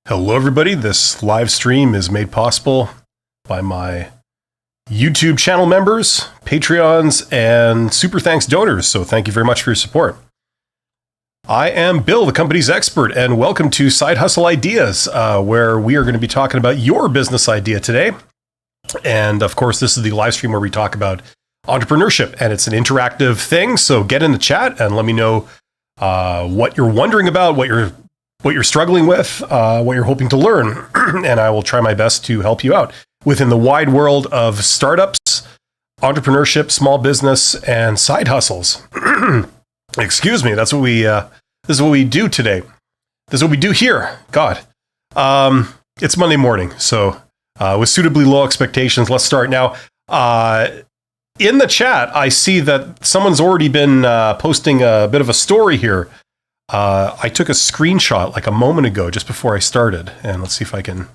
Hello, everybody. This live stream is made possible by my YouTube channel members, Patreons, and super thanks donors. So thank you very much for your support. I am Bill, the company's expert, and welcome to Side Hustle Ideas, where we are going to be talking about your business idea today. And of course, this is the live stream where we talk about entrepreneurship, and it's an interactive thing. So get in the chat and let me know what you're wondering about, what you're struggling with, what you're hoping to learn, and I will try my best to help you out within the wide world of startups, entrepreneurship, small business, and side hustles. Excuse me. That's what this is what we do today. This is what we do here. God, it's Monday morning, so with suitably low expectations, let's start now. In the chat, I see that someone's already been posting a bit of a story here. I took a screenshot like a moment ago, just before I started, and let's see if I can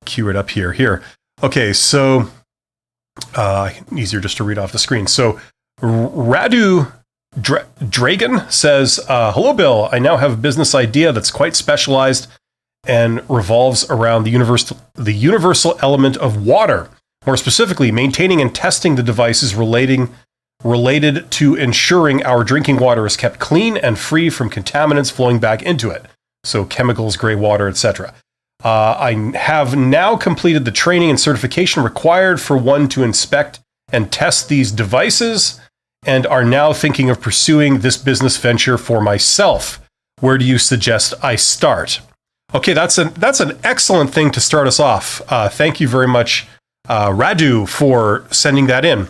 cue it up here. Here. Okay, so easier just to read off the screen. So Radu Dragon says, hello, Bill. I now have a business idea that's quite specialized and revolves around the universal element of water. More specifically, maintaining and testing the devices related to ensuring our drinking water is kept clean and free from contaminants flowing back into it. So chemicals, gray water, etc. I have now completed the training and certification required for one to inspect and test these devices, and are now thinking of pursuing this business venture for myself. Where do you suggest I start? Okay, that's an excellent thing to start us off. Thank you very much, Radu, for sending that in.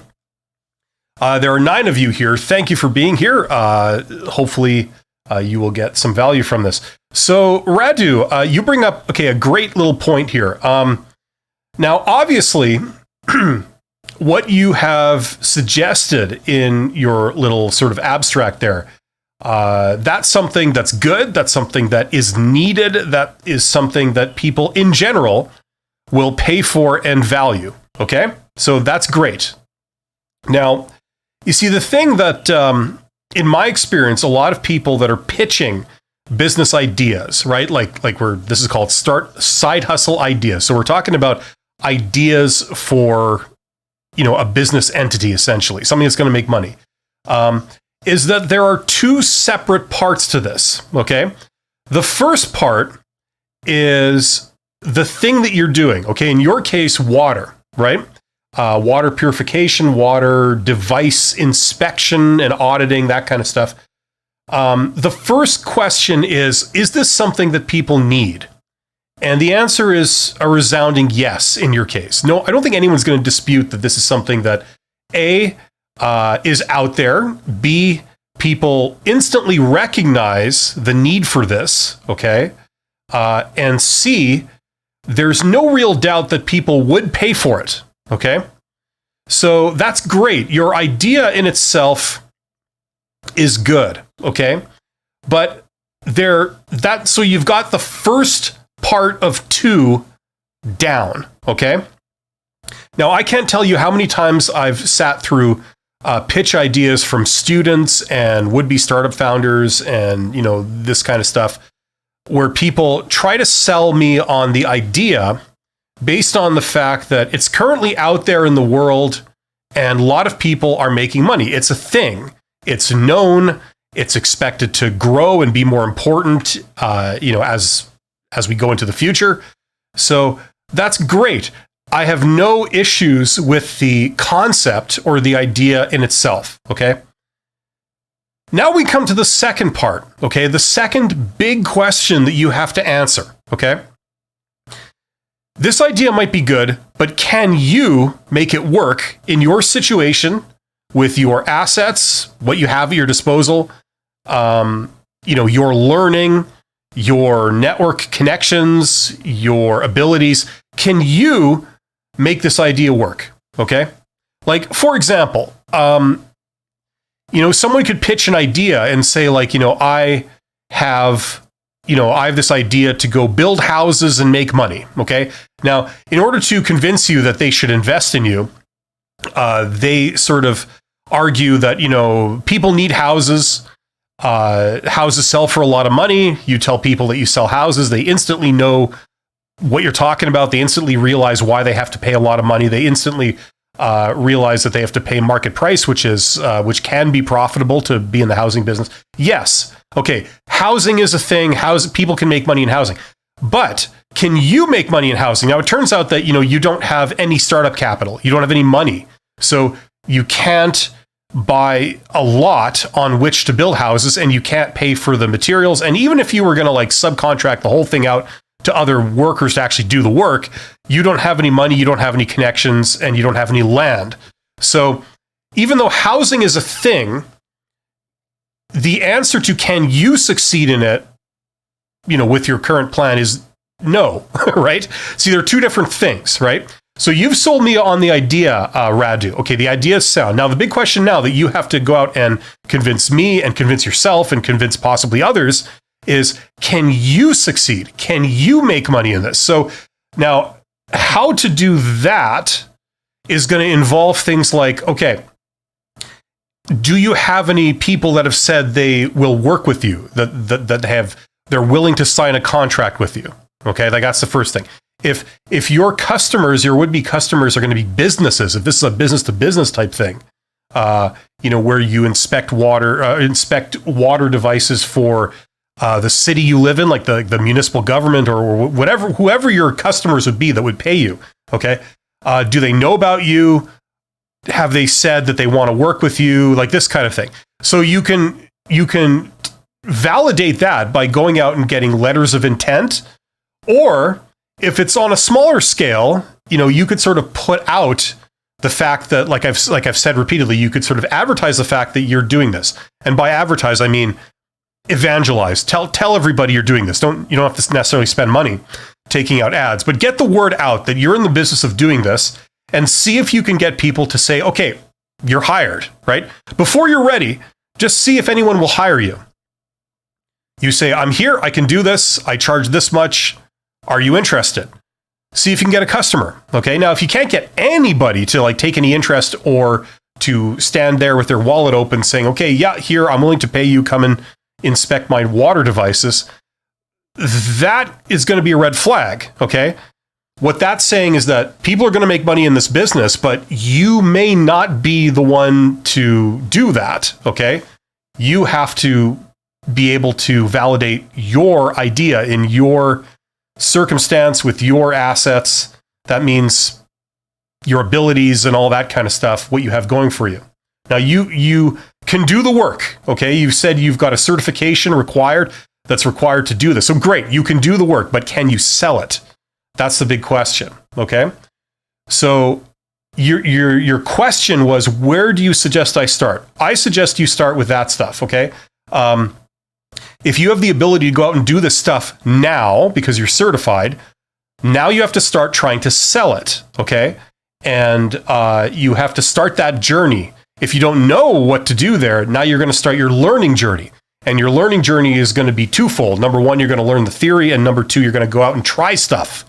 There are 9 of you here. Thank you for being here. Hopefully, you will get some value from this. So, Radu, you bring up, a great little point here. Now, obviously, what you have suggested in your little sort of abstract there, that's something that's good. That's something that is needed. That is something that people in general will pay for and value. Okay? So that's great. Now, you see, the thing that, in my experience, a lot of people that are pitching business ideas, right? Like this is called side hustle ideas. So we're talking about ideas for, a business entity, essentially, something that's going to make money. Is that there are 2 separate parts to this. Okay. The first part is the thing that you're doing. Okay. In your case, water, right? Water purification, water device inspection and auditing, that kind of stuff. The first question is this something that people need? And the answer is a resounding yes in your case. No, I don't think anyone's going to dispute that this is something that A, is out there, B, people instantly recognize the need for this, okay? And C, there's no real doubt that people would pay for it. Okay, so that's great. Your idea in itself is good. Okay, but so you've got the first part of 2 down. Okay, now I can't tell you how many times I've sat through pitch ideas from students and would-be startup founders and this kind of stuff, where people try to sell me on the idea based on the fact that it's currently out there in the world and a lot of people are making money. It's a thing. It's known. It's expected to grow and be more important, as we go into the future. So that's great. I have no issues with the concept or the idea in itself. Okay. Now we come to the second part. Okay. The second big question that you have to answer. Okay. This idea might be good, but can you make it work in your situation with your assets, what you have at your disposal, your learning, your network connections, your abilities? Can you make this idea work? Okay. Like, for example, someone could pitch an idea and say I have this idea to go build houses and make money. Okay. Now, in order to convince you that they should invest in you, they sort of argue that, people need houses. houses sell for a lot of money. You tell people that you sell houses, they instantly know what you're talking about. They instantly realize why they have to pay a lot of money. They instantly realize that they have to pay market price, which can be profitable to be in the housing business. Yes. Okay. Housing is a thing. People can make money in housing, but can you make money in housing? Now, it turns out that, you don't have any startup capital. You don't have any money. So you can't buy a lot on which to build houses, and you can't pay for the materials. And even if you were going to like subcontract the whole thing out to other workers to actually do the work, you don't have any money, you don't have any connections, and you don't have any land. So even though housing is a thing, the answer to can you succeed in it, with your current plan is no, right? See, there are two different things, right? So you've sold me on the idea, Radu. Okay, the idea is sound. Now, the big question now that you have to go out and convince me and convince yourself and convince possibly others is, can you succeed? Can you make money in this? So now, how to do that is going to involve things like, okay, do you have any people that have said they will work with you, they're willing to sign a contract with you? Okay, that's the first thing. If your customers, your would-be customers, are going to be businesses, if this is a business-to-business type thing, where you inspect water devices for the city you live in, like the municipal government or whatever, whoever your customers would be that would pay you. Okay, do they know about you? Have they said that they want to work with you? Like this kind of thing. So you can validate that by going out and getting letters of intent, or if it's on a smaller scale, you could sort of put out the fact that, like I've said repeatedly, you could sort of advertise the fact that you're doing this. And by advertise, I mean evangelize. Tell everybody you're doing this. You don't have to necessarily spend money taking out ads, but get the word out that you're in the business of doing this, and see if you can get people to say, okay, you're hired, right? Before you're ready, just see if anyone will hire you. You say, I'm here, I can do this, I charge this much. Are you interested? See if you can get a customer. Okay. Now, if you can't get anybody to take any interest or to stand there with their wallet open saying, okay, yeah, here, I'm willing to pay you, come and inspect my water devices, that is going to be a red flag. Okay. What that's saying is that people are going to make money in this business, but you may not be the one to do that. Okay. You have to be able to validate your idea in your circumstance with your assets. That means your abilities and all that kind of stuff, what you have going for you. Now, you can do the work. Okay. You said you've got a certification that's required to do this. So great. You can do the work, but can you sell it? That's the big question. Okay. So your question was, where do you suggest I start? I suggest you start with that stuff. Okay. If you have the ability to go out and do this stuff now because you're certified, now you have to start trying to sell it, okay? And you have to start that journey. If you don't know what to do there, now you're going to start your learning journey. And your learning journey is going to be twofold. Number one, you're going to learn the theory. And number two, you're going to go out and try stuff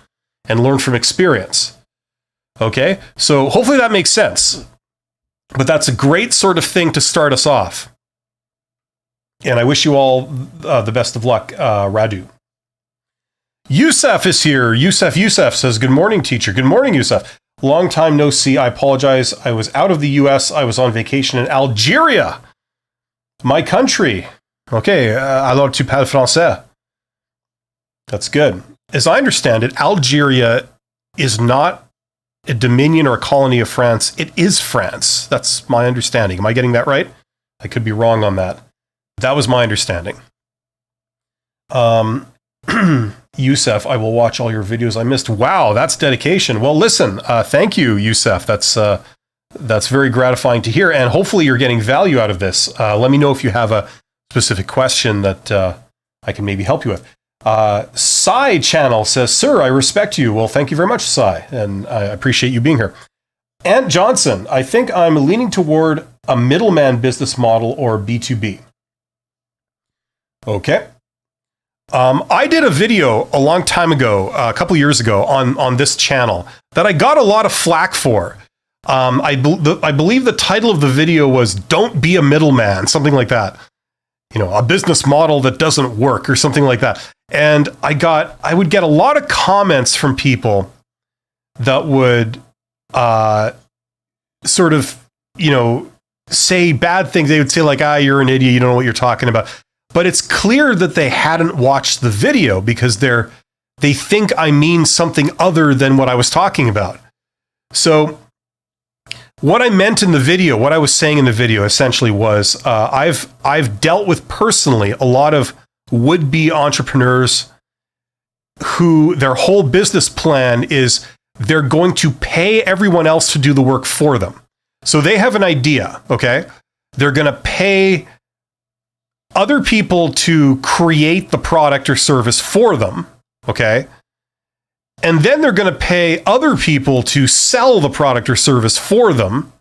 and learn from experience. Okay? So hopefully that makes sense. But that's a great sort of thing to start us off. And I wish you all the best of luck, Radu. Yusef is here. Yusef says, good morning, teacher. Good morning, Yusef. Long time no see. I apologize. I was out of the US. I was on vacation in Algeria, my country. Okay, alors tu parles français. That's good. As I understand it, Algeria is not a dominion or a colony of France. It is France. That's my understanding. Am I getting that right? I could be wrong on that. That was my understanding. Yusef, I will watch all your videos I missed. Wow, that's dedication. Well, listen, thank you, Yusef. That's very gratifying to hear, and hopefully you're getting value out of this. Let me know if you have a specific question that I can maybe help you with. Sai Channel says, sir, I respect you. Well, thank you very much, Sai, and I appreciate you being here. Ant Johnson, I think I'm leaning toward a middleman business model or B2B. Okay. I did a video a long time ago, a couple years ago, on this channel that I got a lot of flack for. I believe the title of the video was "Don't Be a Middleman," something like that. a business model that doesn't work or something like that. And I would get a lot of comments from people that would sort of, say bad things. They would say like, you're an idiot, you don't know what you're talking about. But it's clear that they hadn't watched the video because they think I mean something other than what I was talking about. So what I meant in the video, what I was saying in the video essentially was, I've dealt with personally a lot of would-be entrepreneurs who their whole business plan is they're going to pay everyone else to do the work for them. So they have an idea, okay? They're going to pay other people to create the product or service for them, okay? And then they're going to pay other people to sell the product or service for them.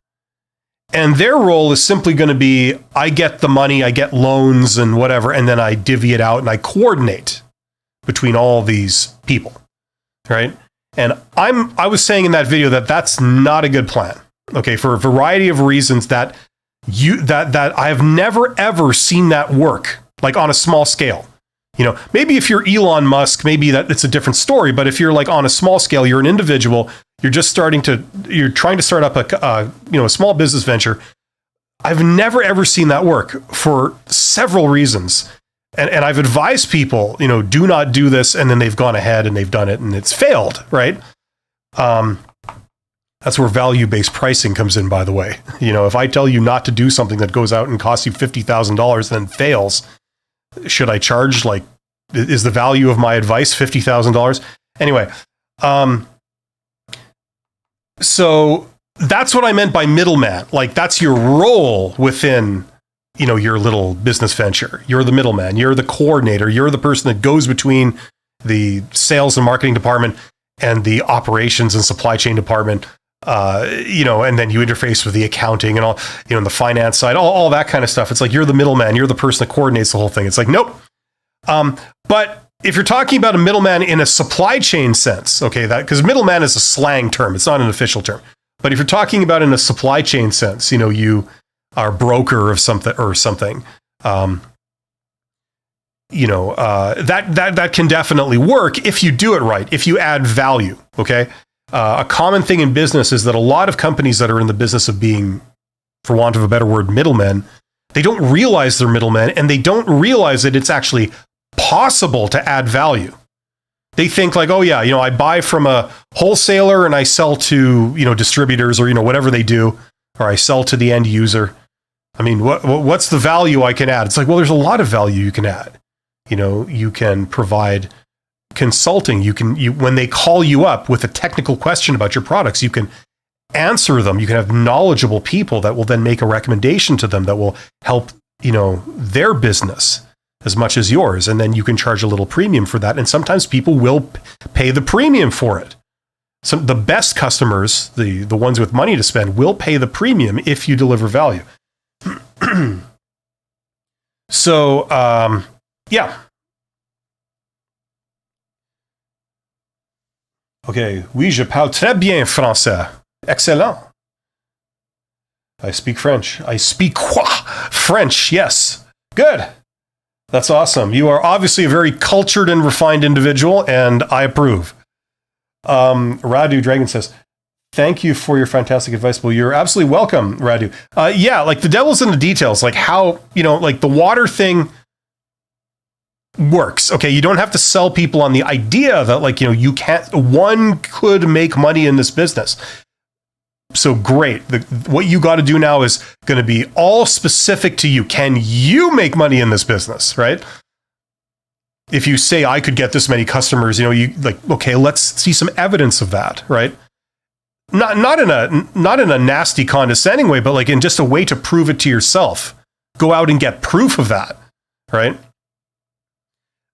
And their role is simply going to be, I get the money, I get loans and whatever, and then I divvy it out and I coordinate between all these people, right? And I was saying in that video that that's not a good plan, okay, for a variety of reasons that I have never ever seen that work, like on a small scale. Maybe if you're Elon Musk, maybe that it's a different story. But if you're like on a small scale, you're an individual, you're trying to start up a small business venture. I've never ever seen that work for several reasons. And I've advised people, do not do this. And then they've gone ahead and they've done it and it's failed, right? That's where value-based pricing comes in, by the way. If I tell you not to do something that goes out and costs you $50,000 then fails, should I charge, is the value of my advice $50,000? Anyway, so that's what I meant by middleman. Like, that's your role within, your little business venture. You're the middleman. You're the coordinator. You're the person that goes between the sales and marketing department and the operations and supply chain department. And then you interface with the accounting and all, and the finance side, all that kind of stuff. It's like, you're the middleman. You're the person that coordinates the whole thing. It's like, nope. But if you're talking about a middleman in a supply chain sense, okay, because middleman is a slang term. It's not an official term. But if you're talking about in a supply chain sense, you are a broker of something or something, that can definitely work if you do it right, if you add value, okay? A common thing in business is that a lot of companies that are in the business of being, for want of a better word, middlemen, they don't realize they're middlemen, and they don't realize that it's actually possible to add value. They think like, oh yeah, I buy from a wholesaler and I sell to, distributors or, whatever they do, or I sell to the end user. I mean, what's the value I can add? It's like, well, there's a lot of value you can add. You can provide consulting. When they call you up with a technical question about your products, you can answer them. You can have knowledgeable people that will then make a recommendation to them that will help, their business as much as yours. And then you can charge a little premium for that. And sometimes people will pay the premium for it. So the best customers, the ones with money to spend, will pay the premium if you deliver value. So, yeah. Okay, oui, je parle très bien français. Excellent. I speak French. I speak quoi? French, yes. Good. That's awesome. You are obviously a very cultured and refined individual, and I approve. Radu Dragon says, thank you for your fantastic advice. Well, you're absolutely welcome, Radu. Yeah, like the devil's in the details, like how, like the water thing works. Okay, you don't have to sell people on the idea that one could make money in this business. So great. What you got to do now is going to be all specific to you. Can you make money in this business, right? If you say I could get this many customers, okay, let's see some evidence of that, right? Not in a nasty, condescending way, but in just a way to prove it to yourself. Go out and get proof of that, right?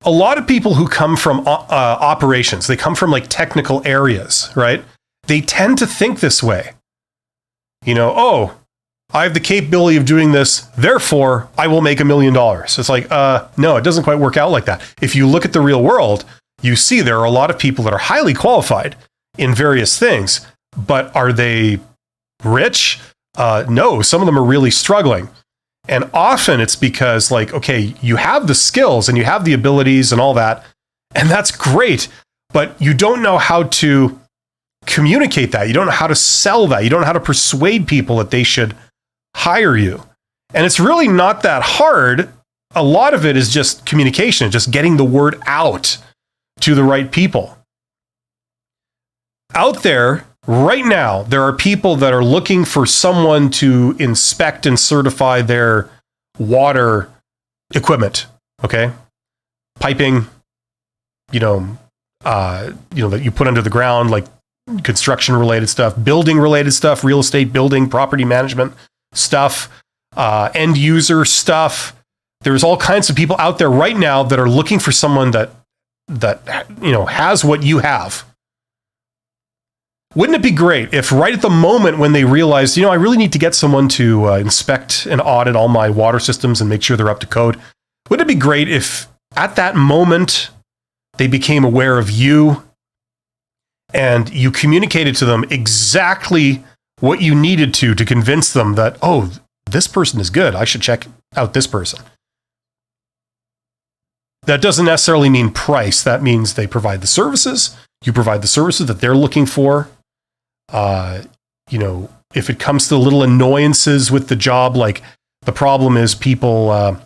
A lot of people who come from operations, they come from technical areas, right? They tend to think this way. I have the capability of doing this, therefore I will make $1 million. It's like, no, it doesn't quite work out like that. If you look at the real world, you see there are a lot of people that are highly qualified in various things, but are they rich? No, some of them are really struggling. And often it's because like, okay, you have the skills and you have the abilities and all that, and that's great, but you don't know how to communicate that. You don't know how to sell that. You don't know how to persuade people that they should hire you. And it's really not that hard. A lot of it is just communication, just getting the word out to the right people. Out there right now, there are people that are looking for someone to inspect and certify their water equipment. Okay, piping, that you put under the ground, like construction related stuff, building related stuff, real estate, building, property management stuff, end user stuff. There's all kinds of people out there right now that are looking for someone that has what you have. Wouldn't it be great if right at the moment when they realized, I really need to get someone to inspect and audit all my water systems and make sure they're up to code? Wouldn't it be great if at that moment they became aware of you and you communicated to them exactly what you needed to convince them that, oh, this person is good, I should check out this person? That doesn't necessarily mean price. That means they provide the services. You provide the services that they're looking for. If it comes to little annoyances with the job, like the problem is people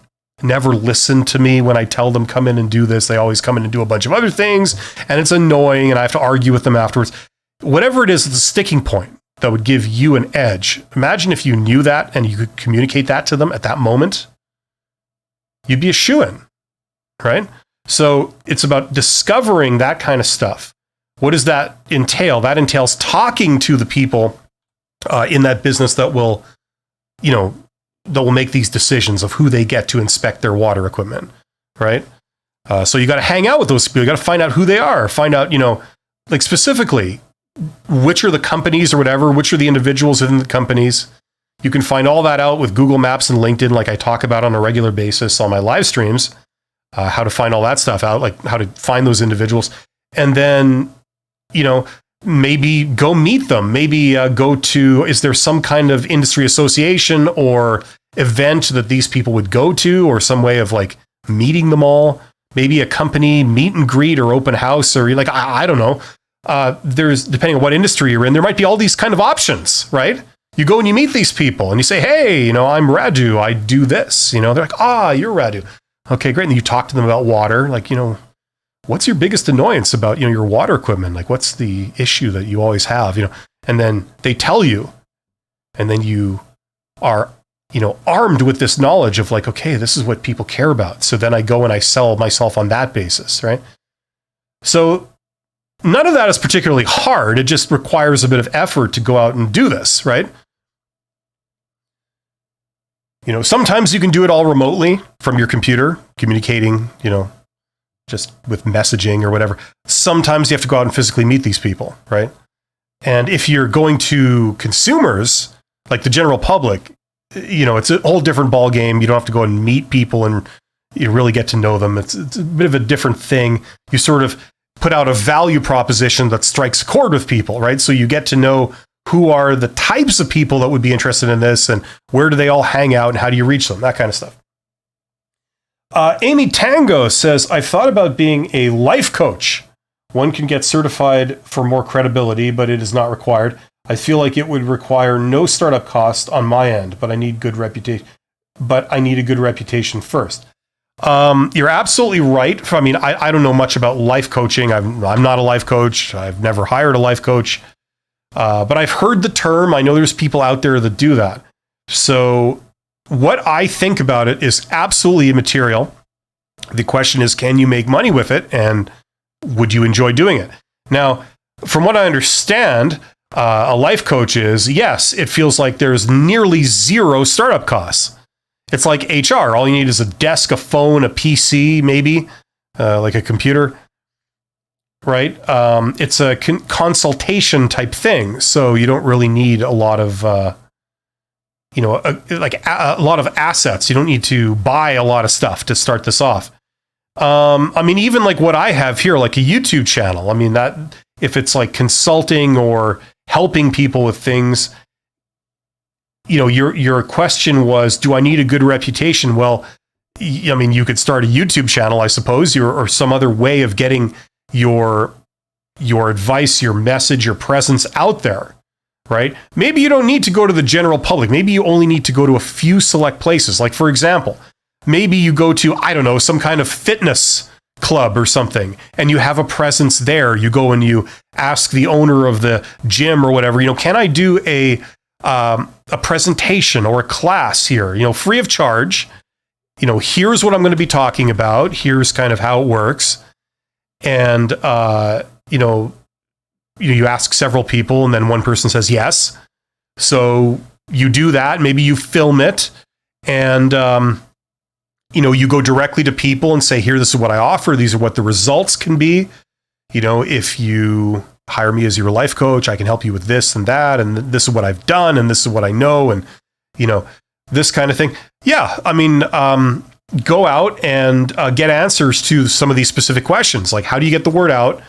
never listen to me when I tell them come in and do this. They always come in and do a bunch of other things, and it's annoying, and I have to argue with them afterwards. Whatever it is, it's a sticking point that would give you an edge. Imagine if you knew that and you could communicate that to them at that moment. You'd be a shoo-in, right? So it's about discovering that kind of stuff. What does that entail? That entails talking to the people in that business that will make these decisions of who they get to inspect their water equipment, right? So you got to hang out with those people. You got to find out who they are. Find out, like specifically, which are the companies or whatever, which are the individuals within the companies. You can find all that out with Google Maps and LinkedIn, like I talk about on a regular basis on my live streams, how to find all that stuff out, like how to find those individuals. And then, maybe go meet them. Maybe go to, is there some kind of industry association or event that these people would go to, or some way of like meeting them all? Maybe a company meet and greet or open house, or like, I don't know. There's, depending on what industry you're in, there might be all these kind of options, right? You go and you meet these people and you say, hey, I'm Radu, I do this. They're like, you're Radu. Okay, great. And you talk to them about water, like, what's your biggest annoyance about, your water equipment? Like, what's the issue that you always have, and then they tell you, and then you are, armed with this knowledge of like, okay, this is what people care about. So then I go and I sell myself on that basis, right? So none of that is particularly hard. It just requires a bit of effort to go out and do this, right? Sometimes you can do it all remotely from your computer, communicating, just with messaging or whatever. Sometimes you have to go out and physically meet these people, right? And if you're going to consumers, like the general public, it's a whole different ball game. You don't have to go and meet people and you really get to know them. It's a bit of a different thing. You sort of put out a value proposition that strikes a chord with people, right? So you get to know who are the types of people that would be interested in this and where do they all hang out and how do you reach them, that kind of stuff. Amy Tango says, I've thought about being a life coach. One can get certified for more credibility, but it is not required. I feel like it would require no startup cost on my end, but I need good reputation. But I need a good reputation first. You're absolutely right. I mean, I don't know much about life coaching. I'm not a life coach. I've never hired a life coach. But I've heard the term. I know there's people out there that do that. So what I think about it is absolutely immaterial. The question is, can you make money with it? And would you enjoy doing it? Now, from what I understand, a life coach is, yes, it feels like there's nearly zero startup costs. It's like HR. All you need is a desk, a phone, a PC, maybe, like a computer, right? It's a consultation type thing. So you don't really need a lot of, a lot of assets. You don't need to buy a lot of stuff to start this off. I mean, even like what I have here, like a YouTube channel. I mean, that if it's like consulting or helping people with things, your question was, do I need a good reputation? Well, I mean, you could start a YouTube channel, I suppose, or some other way of getting your advice, your message, your presence out there, right? Maybe you don't need to go to the general public. Maybe you only need to go to a few select places. Like, for example, maybe you go to, I don't know, some kind of fitness club or something, and you have a presence there. You go and you ask the owner of the gym or whatever, can I do a presentation or a class here, free of charge? Here's what I'm going to be talking about. Here's kind of how it works. And, you ask several people and then one person says yes. So you do that. Maybe you film it and, you go directly to people and say, here, this is what I offer. These are what the results can be. If you hire me as your life coach, I can help you with this and that. And this is what I've done. And this is what I know. And, this kind of thing. Yeah. I mean, go out and get answers to some of these specific questions. Like, how do you get the word out?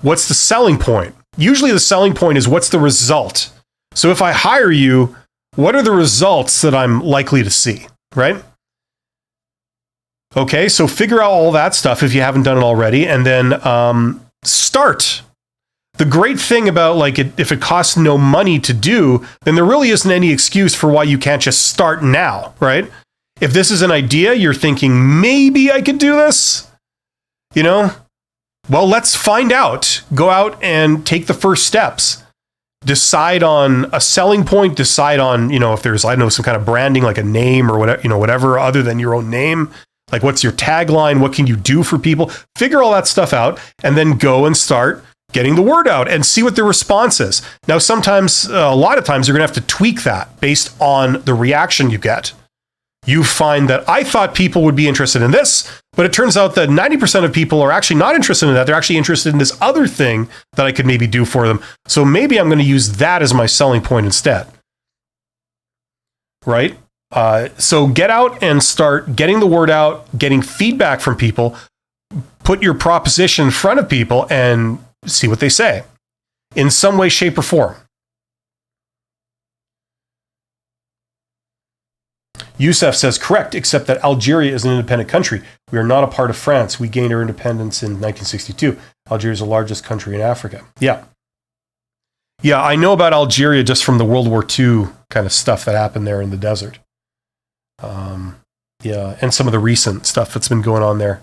What's the selling point? Usually the selling point is, what's the result? So if I hire you, what are the results that I'm likely to see, right? Okay, so figure out all that stuff if you haven't done it already, and then start. The great thing about if it costs no money to do, then there really isn't any excuse for why you can't just start now, right? If this is an idea, you're thinking, maybe I could do this, well, let's find out. Go out and take the first steps. Decide on a selling point, decide on, if there's, some kind of branding, like a name or whatever, whatever other than your own name. Like, what's your tagline? What can you do for people? Figure all that stuff out and then go and start getting the word out and see what the response is. Now, sometimes, a lot of times, you're going to have to tweak that based on the reaction you get. You find that I thought people would be interested in this, but it turns out that 90% of people are actually not interested in that. They're actually interested in this other thing that I could maybe do for them. So maybe I'm going to use that as my selling point instead. Right? So get out and start getting the word out, getting feedback from people, put your proposition in front of people and see what they say in some way, shape, or form. Youssef says, correct, except that Algeria is an independent country. We are not a part of France. We gained our independence in 1962. Algeria is the largest country in Africa. Yeah. Yeah, I know about Algeria just from the World War II kind of stuff that happened there in the desert. Yeah, and some of the recent stuff that's been going on there.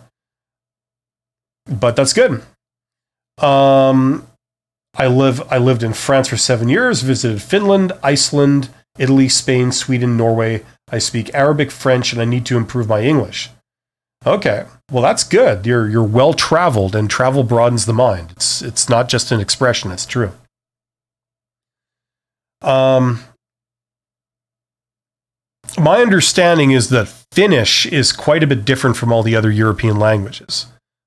But that's good. I lived in France for 7 years, visited Finland, Iceland, Italy, Spain, Sweden, Norway. I speak Arabic, French, and I need to improve my English. Okay, well, that's good. You're well-traveled, and travel broadens the mind. It's not just an expression, it's true. My understanding is that Finnish is quite a bit different from all the other European languages.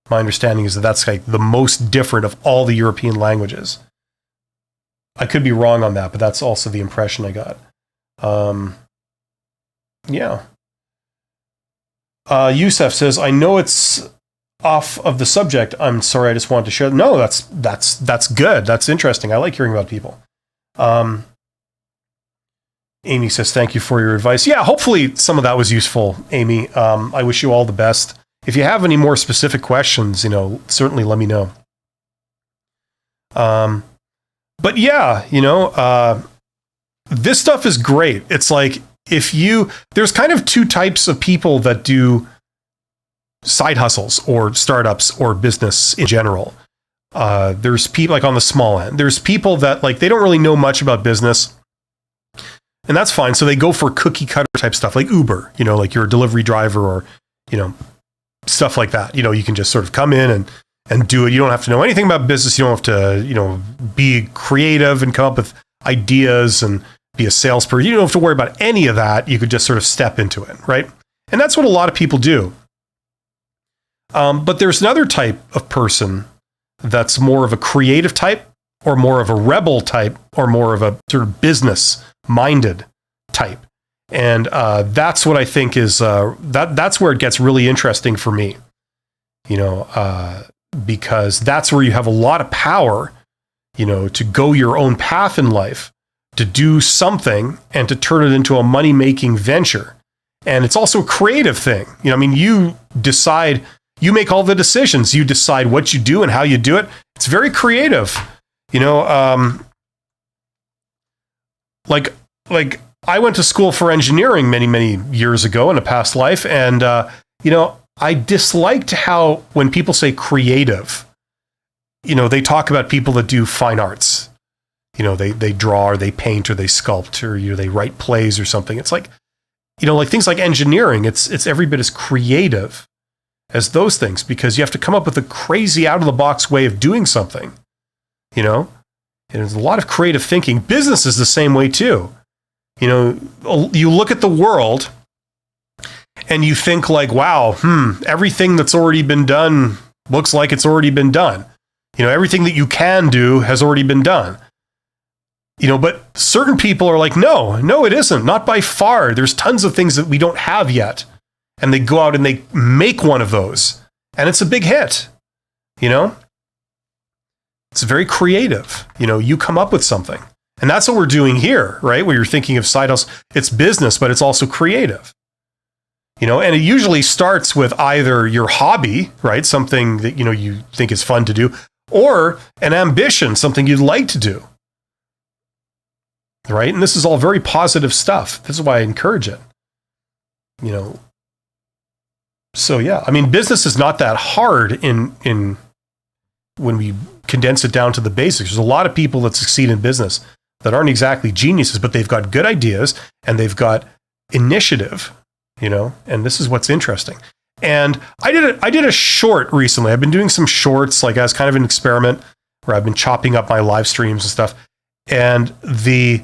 My understanding is that that's like the most different of all the European languages. I could be wrong on that, but that's also the impression I got. Yeah. Youssef says, I know it's off of the subject. I'm sorry, I just wanted to share. No, that's good. That's interesting. I like hearing about people. Amy says, thank you for your advice. Yeah, hopefully some of that was useful, Amy. I wish you all the best. If you have any more specific questions, certainly let me know. But yeah, this stuff is great. It's like, there's kind of two types of people that do side hustles or startups or business in general. There's people like on the small end. There's people that they don't really know much about business. And that's fine. So they go for cookie cutter type stuff like Uber, like you're a delivery driver or, stuff like that. You can just sort of come in and do it. You don't have to know anything about business. You don't have to, be creative and come up with ideas and be a salesperson. You don't have to worry about any of that. You could just sort of step into it, right? And that's what a lot of people do. But there's another type of person that's more of a creative type or more of a rebel type or more of a sort of business-minded type. And that's what I think is, that's where it gets really interesting for me, because that's where you have a lot of power, to go your own path in life, to do something and to turn it into a money-making venture. And it's also a creative thing. You decide, you make all the decisions. You decide what you do and how you do it. It's very creative. Like I went to school for engineering many, many years ago in a past life. And, I disliked how when people say creative, they talk about people that do fine arts. They draw or they paint or they sculpt or they write plays or something. It's like, like things like engineering, it's every bit as creative as those things, because you have to come up with a crazy out of the box way of doing something, and there's a lot of creative thinking. Business is the same way too. You look at the world and you think like, wow, everything that's already been done looks like it's already been done. Everything that you can do has already been done. But certain people are like, no, it isn't. Not by far. There's tons of things that we don't have yet. And they go out and they make one of those. And it's a big hit. It's very creative. You come up with something. And that's what we're doing here, right? Where you're thinking of side hustle. It's business, but it's also creative. And it usually starts with either your hobby, right? Something that, you think is fun to do, or an ambition, something you'd like to do. Right? And this is all very positive stuff. This is why I encourage it. So yeah, business is not that hard in when we condense it down to the basics. There's a lot of people that succeed in business that aren't exactly geniuses, but they've got good ideas and they've got initiative, and this is what's interesting. And I did a short recently. I've been doing some shorts, like as kind of an experiment where I've been chopping up my live streams and stuff. And the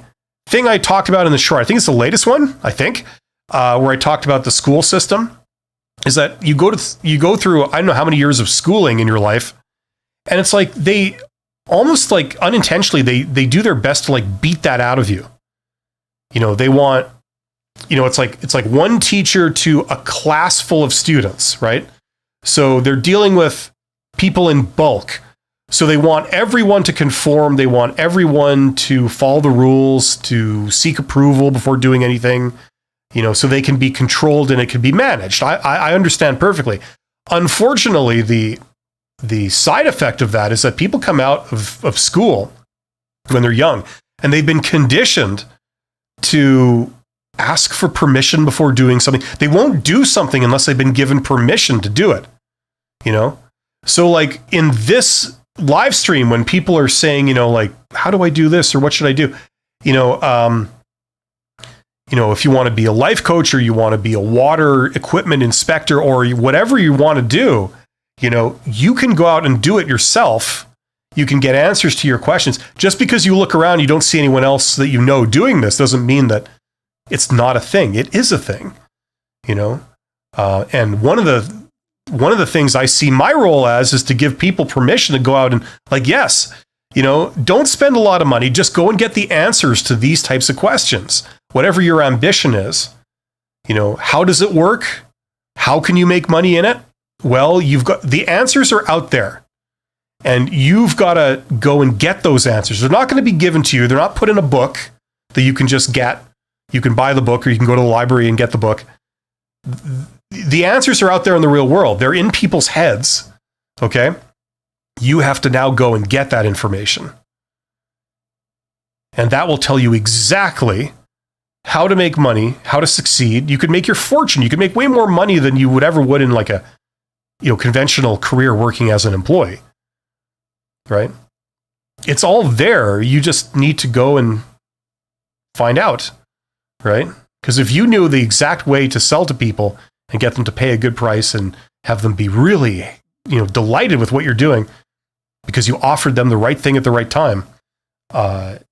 thing I talked about in the short, I think it's the latest one, where I talked about the school system, is that you go through, I don't know how many years of schooling in your life. And it's like they almost like unintentionally, they do their best to like beat that out of you. They want, it's like one teacher to a class full of students, right? So they're dealing with people in bulk. So they want everyone to conform. They want everyone to follow the rules, to seek approval before doing anything, so they can be controlled and it can be managed. I understand perfectly. Unfortunately, the side effect of that is that people come out of school when they're young and they've been conditioned to ask for permission before doing something. They won't do something unless they've been given permission to do it, So like in this live stream, when people are saying, like, how do I do this or what should I do? If you want to be a life coach or you want to be a water equipment inspector or whatever you want to do, you can go out and do it yourself. You can get answers to your questions. Just because you look around, you don't see anyone else that doing this doesn't mean that it's not a thing. It is a thing, and one of the things I see my role as is to give people permission to go out and like, yes, don't spend a lot of money. Just go and get the answers to these types of questions. Whatever your ambition is, how does it work? How can you make money in it? Well, you've got the answers are out there and you've got to go and get those answers. They're not going to be given to you. They're not put in a book that you can just get. You can buy the book or you can go to the library and get the book. The answers are out there in the real world. They're in people's heads. Okay. You have to now go and get that information. And that will tell you exactly how to make money, how to succeed. You could make your fortune. You could make way more money than you would ever would in like a, conventional career working as an employee. Right? It's all there. You just need to go and find out. Right? Because if you knew the exact way to sell to people and get them to pay a good price and have them be really, delighted with what you're doing because you offered them the right thing at the right time,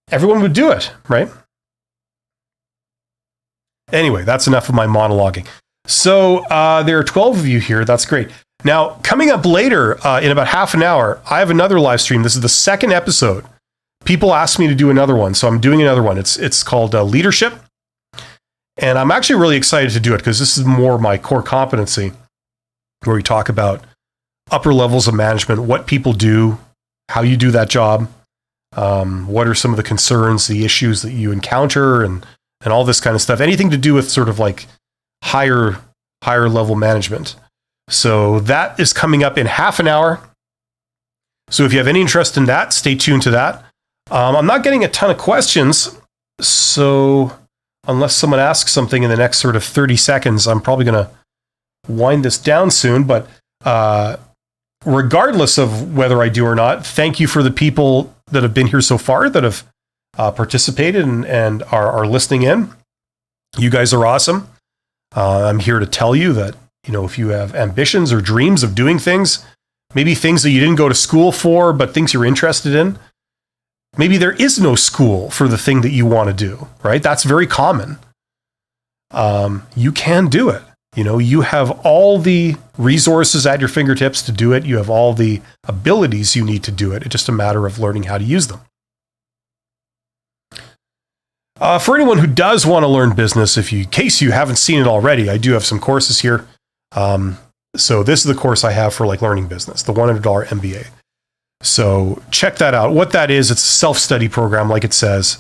everyone would do it, right? Anyway, that's enough of my monologuing. So there are 12 of you here. That's great. Now, coming up later in about half an hour, I have another live stream. This is the second episode. People asked me to do another one, so I'm doing another one. It's called Leadership. And I'm actually really excited to do it because this is more my core competency, where we talk about upper levels of management, what people do, how you do that job, What are some of the concerns, the issues that you encounter, and all this kind of stuff. Anything to do with sort of like higher level management. So that is coming up in half an hour. So if you have any interest in that, stay tuned to that. I'm not getting a ton of questions, so unless someone asks something in the next sort of 30 seconds, I'm probably going to wind this down soon. But regardless of whether I do or not, thank you for the people that have been here so far, that have participated and are listening in. You guys are awesome. I'm here to tell you that, if you have ambitions or dreams of doing things, maybe things that you didn't go to school for, but things you're interested in, maybe there is no school for the thing that you want to do, right? That's very common. You can do it. You have all the resources at your fingertips to do it. You have all the abilities you need to do it. It's just a matter of learning how to use them. For anyone who does want to learn business, in case you haven't seen it already, I do have some courses here. So this is the course I have for learning business, the $100 MBA. So check that out. What that is, it's a self-study program, like it says.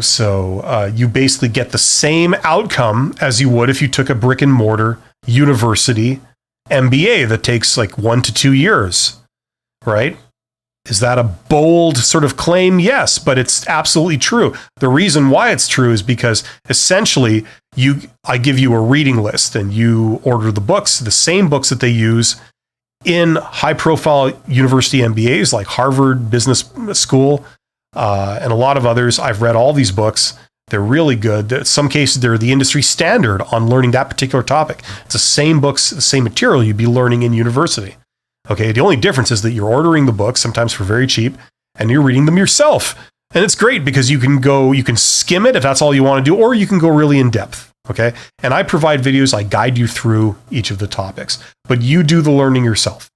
So you basically get the same outcome as you would if you took a brick and mortar university MBA that takes 1 to 2 years, right? Is that a bold sort of claim? Yes, but it's absolutely true. The reason why it's true is because essentially I give you a reading list and you order the books, the same books that they use in high profile university MBAs like Harvard Business School, and a lot of others. I've read all these books. They're really good. In some cases, they're the industry standard on learning that particular topic. It's the same books, the same material you'd be learning in university. Okay, the only difference is that you're ordering the books, sometimes for very cheap, and you're reading them yourself. And it's great because you can skim it if that's all you want to do, or you can go really in depth. Okay, and I provide videos, I guide you through each of the topics, but you do the learning yourself.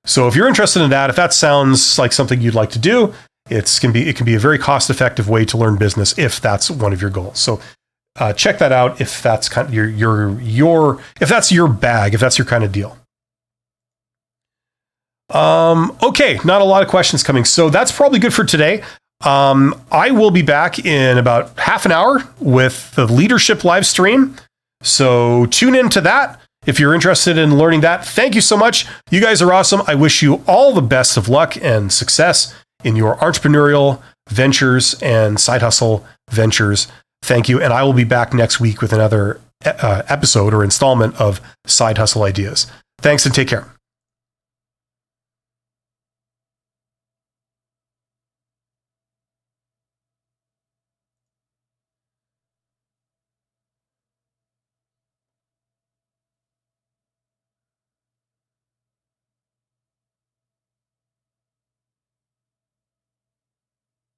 So if you're interested in that, if that sounds like something you'd like to do, it can be a very cost-effective way to learn business if that's one of your goals. So check that out if that's kind of if that's your bag, if that's your kind of deal. Okay, not a lot of questions coming, so that's probably good for today. I will be back in about half an hour with the leadership live stream. So tune into that if you're interested in learning that. Thank you so much. You guys are awesome. I wish you all the best of luck and success in your entrepreneurial ventures and side hustle ventures. Thank you. And I will be back next week with another episode or installment of Side Hustle Ideas. Thanks and take care.